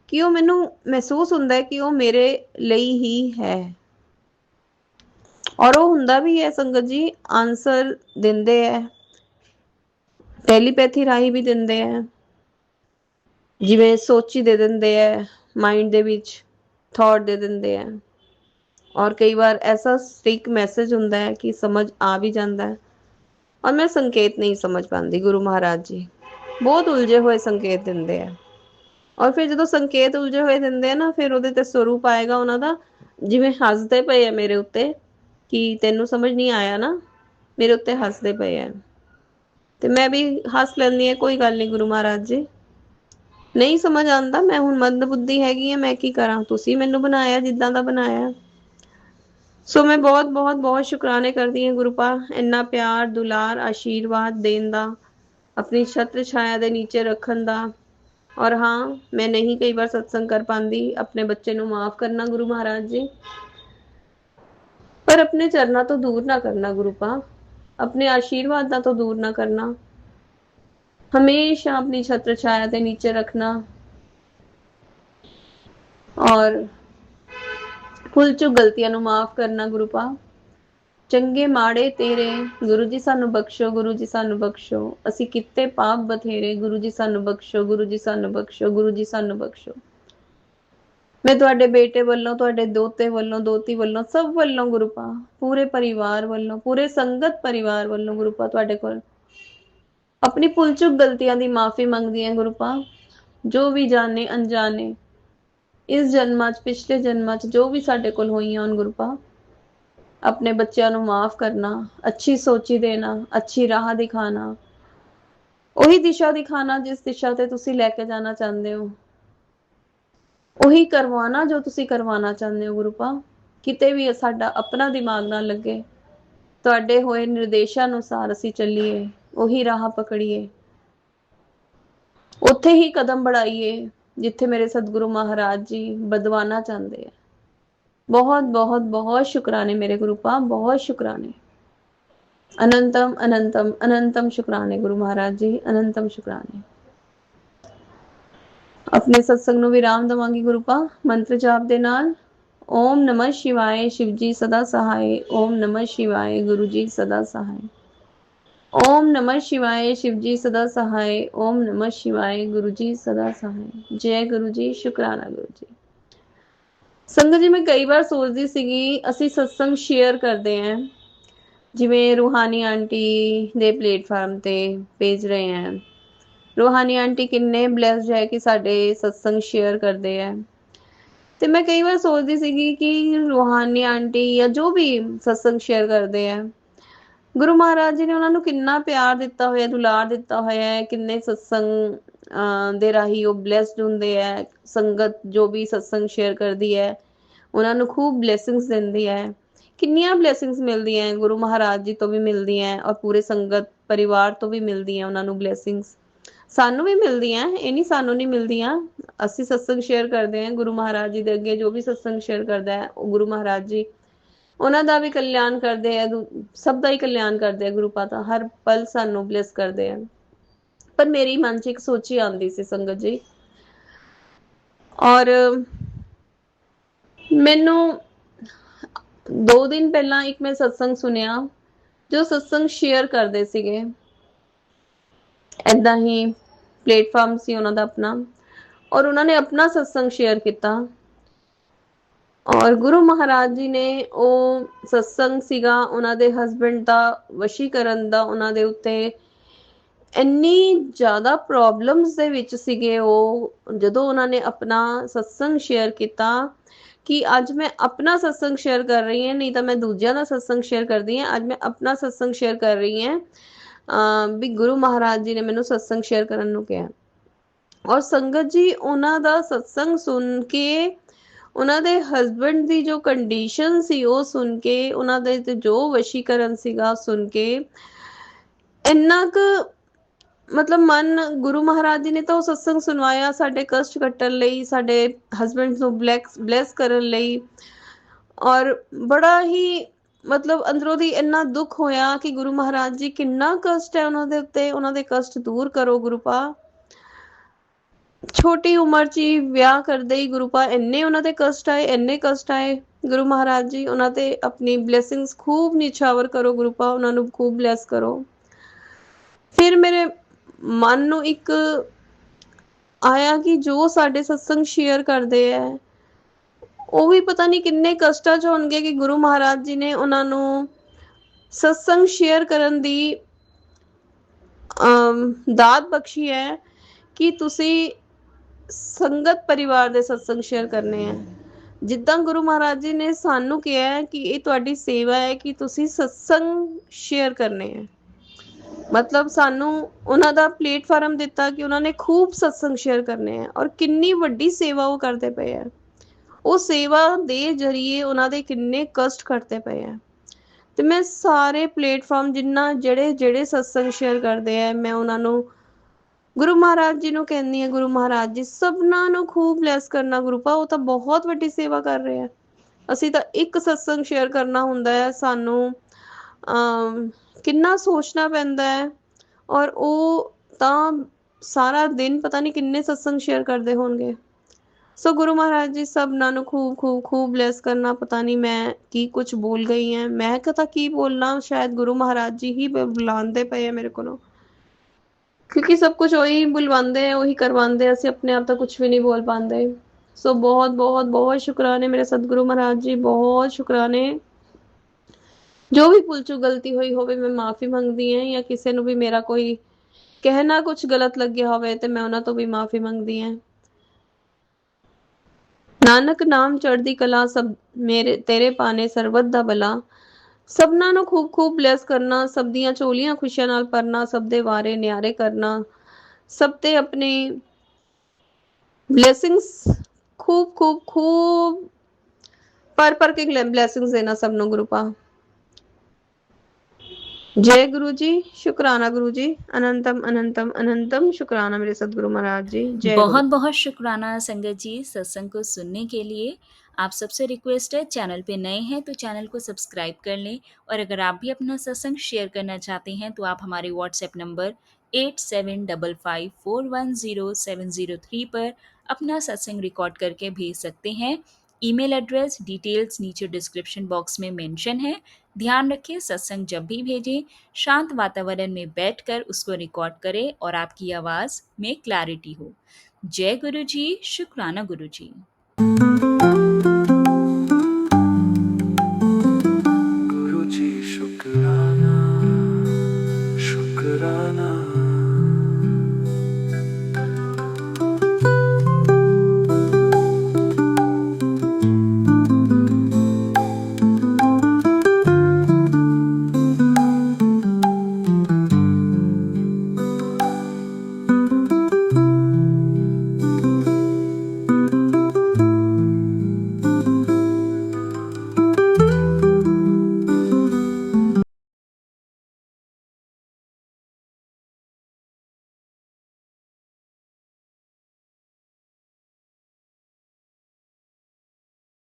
कि वो मैनू महसूस हुंदा है कि वो मेरे लिए ही है, और वो हुंदा भी है। संगत जी आंसर दिंदे है, टैलीपैथी राही भी दिंदे है, जिवें सोची दे दिंदे है, mind they which thought they दिंदे है, और कई बार ऐसा स्टिक मैसेज हुंदा है कि समझ आ भी जाता है, और मैं संकेत नहीं समझ पाती। गुरु महाराज जी बहुत उलझे हुए संकेत दिंदे है, और फिर जो संकेत उलझे हुए दिंदे है ना, फिर उहदे ते स्वरूप आएगा उन्हां दा, जिवें हसदे पए है मेरे उत्ते कि तैनू समझ नहीं आया ना, मेरे उत्ते हसदे पए है, ते मैं भी हस लैंदी हां, कोई गल नहीं गुरु महाराज जी, नहीं समझ आंदा, मैं हुण मंद बुद्धि हैगी, मैं की करा, तुसी मैनू बनाया जिद्दां दा बनाया। सो मैं बहुत बहुत बहुत शुकराने करती हां गुरु पा, इन्ना प्यार दुलार आशीर्वाद देन दा, अपनी छत्र छाया दे नीचे रखन दा। और हाँ, मैं नहीं कई बार सत्संग कर पाती, अपने बच्चे नू माफ करना गुरु महाराज जी, पर अपने चरणों तो दूर ना करना गुरु पा, अपने आशीर्वाद तो दूर ना करना, हमेशा अपनी छत्र छाया के नीचे रखना, और भुल चुक गलतियां नू माफ करना गुरु पा। चंगे माड़े तेरे गुरु जी सानू बख्शो, गुरु जी सानू बख्शो, असी किते पाप बथेरे, गुरु जी सानू बख्शो, गुरु जी सानू बख्शो, गुरु जी सानू बख्शो। मैं तुहाडे बेटे वल्लों, तुहाडे दोते वल्लों, दोती वल्लों, सब वल्लों गुरु पा, पूरे परिवार वल्लों, पूरे संगत परिवार वल्लों गुरु पा तुहाडे कोल अपनी भुल चुक गलतियां दी माफी मंगदी हां गुरु पा। जो भी जाने अनजाने इस जन्मां च, पिछले जन्मां च जो भी साडे कोल होईयां होण गुरु पा, अपने बच्चों नू माफ करना, अच्छी सोची देना, अच्छी राह दिखाना, वही दिशा दिखाना जिस दिशा ते तुसी लेके जाना चाहते हो, वही करवाना जो तुसी करवाना चाहते हो गुरु पा। किते भी साडा अपना दिमाग ना लगे, तुहाडे होए निर्देशानुसार असी चलीए, वही राह पकड़िए, उत्थे ही कदम बढ़ाइए जिथे मेरे सतगुरु महाराज जी बदवाना चाहते हैं। बहुत बहुत बहुत शुक्राने मेरे गुरु पा, बहुत शुक्राने, अनंतम अनंतम अनंतम शुक्राने गुरु महाराज जी, अनंतम शुक्राने। अपने सत्संग नू विराम दवांगी गुरु पा मंत्र जाप दे नाल। ओम नमः शिवाय, शिव जी सदा सहाय, ओम नमः शिवाय, गुरु जी सदा सहाय, ओम नमः शिवाय, शिव जी सदा सहाय, ओम नमः शिवाय, गुरु जी सदा सहाय। जय गुरु जी, शुक्राना गुरु जी। संगत जी मैं कई बार सोचती सीगी, असी सत्संग शेयर करते हैं, जिवें रूहानी आंटी दे प्लेटफार्म ते भेज रहे हैं, ਰੂਹਾਨੀ ਆਂਟੀ ਕਿੰਨੇ ਬਲੈਸਡ ਹੈ ਕਿ ਸਾਡੇ ਸਤਸੰਗ ਸ਼ੇਅਰ ਕਰਦੇ ਹੈ। ਤੇ ਮੈਂ ਕਈ ਵਾਰ ਸੋਚਦੀ ਸੀਗੀ ਕਿ ਰੂਹਾਨੀ ਆਂਟੀ ਜਾਂ ਜੋ ਵੀ ਸਤਸੰਗ ਸ਼ੇਅਰ ਕਰਦੇ ਆ, ਗੁਰੂ ਮਹਾਰਾਜ ਜੀ ਨੇ ਉਹਨਾਂ ਨੂੰ ਕਿੰਨਾ ਪਿਆਰ ਦਿੱਤਾ ਹੋਇਆ, ਦੁਲਾਰ ਦਿੱਤਾ ਹੋਇਆ ਹੈ, ਕਿੰਨੇ ਸਤਸੰਗ ਦੇ ਰਾਹੀਂ ਉਹ ਬਲੈਸਡ ਹੁੰਦੇ ਹੈ। ਸੰਗਤ ਜੋ ਵੀ ਸਤਸੰਗ ਸ਼ੇਅਰ ਕਰਦੀ ਹੈ ਉਹਨਾਂ ਨੂੰ ਖੂਬ ਬਲੇਸਿੰਗਸ ਦਿੰਦੀ ਹੈ। ਕਿੰਨੀਆਂ ਬਲੇਸਿੰਗਸ ਮਿਲਦੀਆਂ ਗੁਰੂ ਮਹਾਰਾਜ ਜੀ ਤੋਂ ਵੀ ਮਿਲਦੀਆਂ ਔਰ ਪੂਰੇ ਸੰਗਤ ਪਰਿਵਾਰ ਤੋਂ ਵੀ ਮਿਲਦੀਆਂ ਉਹਨਾਂ ਨੂੰ ਬਲੇਸਿੰਗਸ। ਸਾਨੂੰ ਵੀ ਮਿਲਦੀਆਂ, ਇਹ ਨਹੀਂ ਸਾਨੂੰ ਨਹੀਂ ਮਿਲਦੀਆਂ। ਅਸੀਂ ਸਤਸੰਗ ਸ਼ੇਅਰ ਕਰਦੇ ਹਾਂ ਗੁਰੂ ਮਹਾਰਾਜ ਜੀ ਦੇ ਅੱਗੇ, ਜੋ ਵੀ ਸਤਸੰਗ ਸ਼ੇਅਰ ਕਰਦਾ ਹੈ ਉਹ ਗੁਰੂ ਮਹਾਰਾਜ ਜੀ ਉਹਨਾਂ ਦਾ ਵੀ ਕਲਿਆਣ ਕਰਦੇ ਆ, ਸਭ ਦਾ ਹੀ ਕਲਿਆਣ ਕਰਦੇ ਆ। ਗੁਰੂ ਪਾਤਾ ਹਰ ਪਲ ਸਾਨੂੰ ਬਲੇਸ ਕਰਦੇ ਆ। ਪਰ ਮੇਰੀ ਮਨ 'ਚ ਇੱਕ ਸੋਚ ਹੀ ਆਉਂਦੀ ਸੀ ਸੰਗਤ ਜੀ, ਔਰ ਮੈਨੂੰ 2 ਦਿਨ ਪਹਿਲਾਂ ਇੱਕ ਮੈਂ ਸਤਸੰਗ ਸੁਣਿਆ, ਜੋ ਸਤਸੰਗ ਸ਼ੇਅਰ ਕਰਦੇ ਸੀਗੇ, ਏਦਾਂ ਹੀ ਪਲੇਟਫਾਰਮ ਸੀ ਉਹਨਾਂ ਦਾ ਆਪਣਾ, ਔਰ ਉਹਨਾਂ ਨੇ ਆਪਣਾ ਸਤਸੰਗ ਸ਼ੇਅਰ ਕੀਤਾ। ਔਰ ਗੁਰੂ ਮਹਾਰਾਜ ਜੀ ਨੇ ਉਹ ਸਤਸੰਗ ਸੀਗਾ ਉਹਨਾਂ ਦੇ ਹਸਬੈਂਡ ਦਾ ਵਸ਼ੀਕਰਨ ਦਾ, ਉਹਨਾਂ ਦੇ ਉੱਤੇ ਇੰਨੀ ਜ਼ਿਆਦਾ ਪ੍ਰੋਬਲਮਸ ਦੇ ਵਿੱਚ ਸੀਗੇ ਉਹ, ਜਦੋਂ ਉਹਨਾਂ ਨੇ ਆਪਣਾ ਸਤਸੰਗ ਸ਼ੇਅਰ ਕੀਤਾ ਕਿ ਅੱਜ ਮੈਂ ਆਪਣਾ ਸਤਸੰਗ ਸ਼ੇਅਰ ਕਰ ਰਹੀ ਹਾਂ, ਨਹੀਂ ਤਾਂ ਮੈਂ ਦੂਜਿਆਂ ਦਾ ਸਤਸੰਗ ਸ਼ੇਅਰ ਕਰਦੀ ਹਾਂ, ਅੱਜ ਮੈਂ ਆਪਣਾ ਸਤਸੰਗ ਸ਼ੇਅਰ ਕਰ ਰਹੀ ਹਾਂ। ਵੀ ਗੁਰੂ ਮਹਾਰਾਜ ਜੀ ਨੇ ਮੈਨੂੰ ਸਤਸੰਗ ਸ਼ੇਅਰ ਕਰਨ ਨੂੰ ਕਿਹਾ। ਔਰ ਸੰਗਤ ਜੀ ਉਹਨਾਂ ਦਾ ਸਤਸੰਗ ਸੁਣ ਕੇ, ਉਹਨਾਂ ਦੇ ਹਸਬੈਂਡ ਦੀ ਜੋ ਕੰਡੀਸ਼ਨ ਸੀ ਉਹ ਸੁਣ ਕੇ, ਉਹਨਾਂ ਦੇ ਜੋ ਵਸ਼ੀਕਰਨ ਸੀਗਾ ਸੁਣ ਕੇ, ਇੰਨਾ ਕੁ ਮਤਲਬ ਮਨ, ਗੁਰੂ ਮਹਾਰਾਜ ਜੀ ਨੇ ਤਾਂ ਉਹ ਸਤਸੰਗ ਸੁਣਵਾਇਆ ਸਾਡੇ ਕਸ਼ਟ ਕੱਟਣ ਲਈ, ਸਾਡੇ ਹਸਬੈਂਡ ਨੂੰ ਬਲੈਸ ਕਰਨ ਲਈ। ਔਰ ਬੜਾ ਹੀ ਮਤਲਬ ਅੰਦਰੋਂ ਦੀ ਇੰਨਾ ਦੁੱਖ ਹੋਇਆ ਕਿ ਗੁਰੂ ਮਹਾਰਾਜ ਜੀ ਕਿੰਨਾ ਕਸ਼ਟ ਹੈ ਉਹਨਾਂ ਦੇ ਉੱਤੇ, ਉਹਨਾਂ ਦੇ ਕਸ਼ਟ ਦੂਰ ਕਰੋ ਗੁਰੂ ਪਾ। ਛੋਟੀ ਉਮਰ 'ਚ ਹੀ ਵਿਆਹ ਕਰਦੇ ਹੀ ਗੁਰੂ ਪਾ ਇੰਨੇ ਉਹਨਾਂ ਦੇ ਕਸ਼ਟ ਆਏ, ਇੰਨੇ ਕਸ਼ਟ ਆਏ। ਗੁਰੂ ਮਹਾਰਾਜ ਜੀ ਉਹਨਾਂ ਤੇ ਆਪਣੀ ਬਲੇਸਿੰਗਸ ਖੂਬ ਨਿਛਾਵਰ ਕਰੋ ਗੁਰੂ ਪਾ, ਉਹਨਾਂ ਨੂੰ ਖੂਬ ਬਲੈਸ ਕਰੋ। ਫਿਰ ਮੇਰੇ ਮਨ ਨੂੰ ਇੱਕ ਆਇਆ ਕਿ ਜੋ ਸਾਡੇ ਸਤਸੰਗ ਸ਼ੇਅਰ ਕਰਦੇ ਹੈ ਉਹ ਵੀ ਪਤਾ ਨਹੀਂ ਕਿੰਨੇ ਕਸ਼ਟਾਂ 'ਚ ਹੋਣਗੇ ਕਿ ਗੁਰੂ ਮਹਾਰਾਜ ਜੀ ਨੇ ਉਹਨਾਂ ਨੂੰ ਸਤਸੰਗ ਸ਼ੇਅਰ ਕਰਨ ਦੀ ਦਾਤ ਬਖਸ਼ੀ ਹੈ ਕਿ ਤੁਸੀਂ ਸੰਗਤ ਪਰਿਵਾਰ ਦੇ ਸਤਸੰਗ ਸ਼ੇਅਰ ਕਰਨੇ ਹੈ। ਜਿੱਦਾਂ ਗੁਰੂ ਮਹਾਰਾਜ ਜੀ ਨੇ ਸਾਨੂੰ ਕਿਹਾ ਹੈ ਕਿ ਇਹ ਤੁਹਾਡੀ ਸੇਵਾ ਹੈ ਕਿ ਤੁਸੀਂ ਸਤਸੰਗ ਸ਼ੇਅਰ ਕਰਨੇ ਹੈ। ਮਤਲਬ ਸਾਨੂੰ ਉਹਨਾਂ ਦਾ ਪਲੇਟਫਾਰਮ ਦਿੱਤਾ ਕਿ ਉਹਨਾਂ ਨੇ ਖੂਬ ਸਤਸੰਗ ਸ਼ੇਅਰ ਕਰਨੇ ਹੈ, ਔਰ ਕਿੰਨੀ ਵੱਡੀ ਸੇਵਾ ਉਹ ਕਰਦੇ ਪਏ ਆ। ਉਹ ਸੇਵਾ ਦੇ ਜ਼ਰੀਏ ਉਹਨਾਂ ਦੇ ਕਿੰਨੇ ਕਸ਼ਟ ਕੱਟਦੇ ਪਏ ਆ। ਤੇ ਮੈਂ ਸਾਰੇ ਪਲੇਟਫਾਰਮ ਜਿਹੜੇ ਸਤਸੰਗ ਸ਼ੇਅਰ ਕਰਦੇ ਆ, ਮੈਂ ਉਹਨਾਂ ਨੂੰ ਗੁਰੂ ਮਹਾਰਾਜ ਜੀ ਨੂੰ ਕਹਿੰਦੀ ਹਾਂ, ਗੁਰੂ ਮਹਾਰਾਜ ਜੀ ਸਭਨਾਂ ਨੂੰ ਖੂਬ ਬਲੈਸ ਕਰਨਾ ਗੁਰੂ ਪਾ, ਉਹ ਤਾਂ ਬਹੁਤ ਵੱਡੀ ਸੇਵਾ ਕਰ ਰਹੇ ਆ। ਅਸੀਂ ਤਾਂ ਇੱਕ ਸਤਸੰਗ ਸ਼ੇਅਰ ਕਰਨਾ ਹੁੰਦਾ ਹੈ, ਸਾਨੂੰ ਕਿੰਨਾ ਸੋਚਣਾ ਪੈਂਦਾ ਹੈ। ਔਰ ਉਹ ਤਾਂ ਸਾਰਾ ਦਿਨ ਪਤਾ ਨਹੀਂ ਕਿੰਨੇ ਸਤਸੰਗ ਸ਼ੇਅਰ ਕਰਦੇ ਹੋਣਗੇ। ਸੋ ਗੁਰੂ ਮਹਾਰਾਜ ਜੀ ਸਭਨਾਂ ਨੂੰ ਖੂਬ ਖੂਬ ਖੂਬ ਬਲੈਸ ਕਰਨਾ। ਪਤਾ ਨਹੀਂ ਮੈਂ ਕੀ ਕੁਝ ਬੋਲ ਗਈ ਹਾਂ, ਮੈਂ ਕਦਾ ਕੀ ਬੋਲਣਾ, ਸ਼ਾਇਦ ਗੁਰੂ ਮਹਾਰਾਜ ਜੀ ਹੀ ਬੁਲਾਉਂਦੇ ਪਏ ਆ ਮੇਰੇ ਕੋਲੋਂ, ਕਿਉਂਕਿ ਸਭ ਕੁਝ ਉਹੀ ਬੁਲਵਾਉਂਦੇ, ਉਹੀ ਕਰਵਾਉਂਦੇ, ਅਸੀਂ ਆਪਣੇ ਆਪ ਤਾਂ ਕੁਝ ਵੀ ਨਹੀਂ ਬੋਲ ਪਾਉਂਦੇ। ਸੋ ਬਹੁਤ ਬਹੁਤ ਬਹੁਤ ਸ਼ੁਕਰਾਨੇ ਮੇਰੇ ਸਤਿਗੁਰੂ ਮਹਾਰਾਜ ਜੀ, ਬਹੁਤ ਸ਼ੁਕਰਾਨੇ। ਜੋ ਵੀ ਭੁੱਲ ਚੁੱਕ ਗਲਤੀ ਹੋਈ ਹੋਵੇ ਮੈਂ ਮਾਫੀ ਮੰਗਦੀ ਹਾਂ, ਜਾਂ ਕਿਸੇ ਨੂੰ ਵੀ ਮੇਰਾ ਕੋਈ ਕਹਿਣਾ ਕੁਝ ਗਲਤ ਲੱਗਿਆ ਹੋਵੇ ਤੇ ਮੈਂ ਉਹਨਾਂ ਤੋਂ ਵੀ ਮਾਫੀ ਮੰਗਦੀ ਹਾਂ। ਨਾਨਕ ਨਾਮ ਚੜ੍ਹਦੀ ਕਲਾ, ਸਭ ਮੇਰੇ ਤੇਰੇ ਪਾਣੇ ਸਰਬਤ ਦਾ ਭਲਾ। ਸਭਨਾਂ ਨੂੰ ਖੂਬ ਖੂਬ ਬਲੈਸ ਕਰਨਾ, ਸਭ ਦੀਆਂ ਝੋਲੀਆਂ ਖੁਸ਼ੀਆਂ ਨਾਲ ਭਰਨਾ, ਸਭ ਦੇ ਵਾਰੇ ਨਿਆਰੇ ਕਰਨਾ, ਸਭ ਤੇ ਆਪਣੀ ਬਲੇਸਿੰਗਸ ਖੂਬ ਖੂਬ ਖੂਬ ਪਰ ਕੇ ਬਲੇਸਿੰਗਸ ਦੇਣਾ ਸਭ ਨੂੰ ਗੁਰੂ ਪਾ। जय गुरु जी, शुक्राना गुरु जी, अनंतम अनंतम अनंतम शुक्राना मेरे सदगुरु महाराज जी। जय गुरु। बहुत बहुत शुक्राना संगत जी सत्संग को सुनने के लिए। आप सबसे रिक्वेस्ट है, चैनल पे नए हैं तो चैनल को सब्सक्राइब कर लें, और अगर आप भी अपना सत्संग शेयर करना चाहते हैं तो आप हमारे व्हाट्सएप नंबर 8755410703 पर अपना सत्संग रिकॉर्ड करके भेज सकते हैं। ईमेल एड्रेस डिटेल्स नीचे डिस्क्रिप्शन बॉक्स में मेंशन है। ध्यान रखें, सत्संग जब भी भेजें शांत वातावरण में बैठकर उसको रिकॉर्ड करें और आपकी आवाज़ में क्लैरिटी हो। जय गुरु जी, शुक्राना गुरु जी।